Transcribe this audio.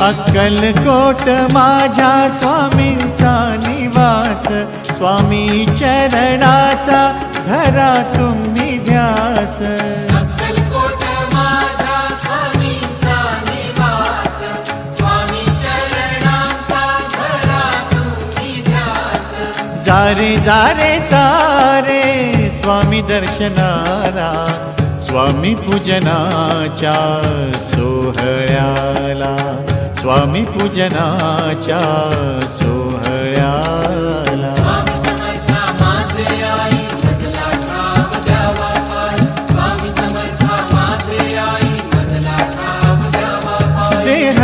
अक्कलकोट माझ्या स्वामींचा निवास, स्वामी चरणाचा धरा तुम्ही ध्यास. अक्कलकोट माझ्या स्वामींचा निवास, स्वामी चरणांचा धरा तुम्ही ध्यास. जारे जारे सारे स्वामी दर्शनाला, स्वामी पूजनाच्या सोहळ्याला, स्वामी पूजनाच्या सोहळ्याला. स्वामी समर्था माझे आई मजला ठाव द्यावा पाय, स्वामी समर्था माझे आई मजला ठाव द्यावा पाय. देह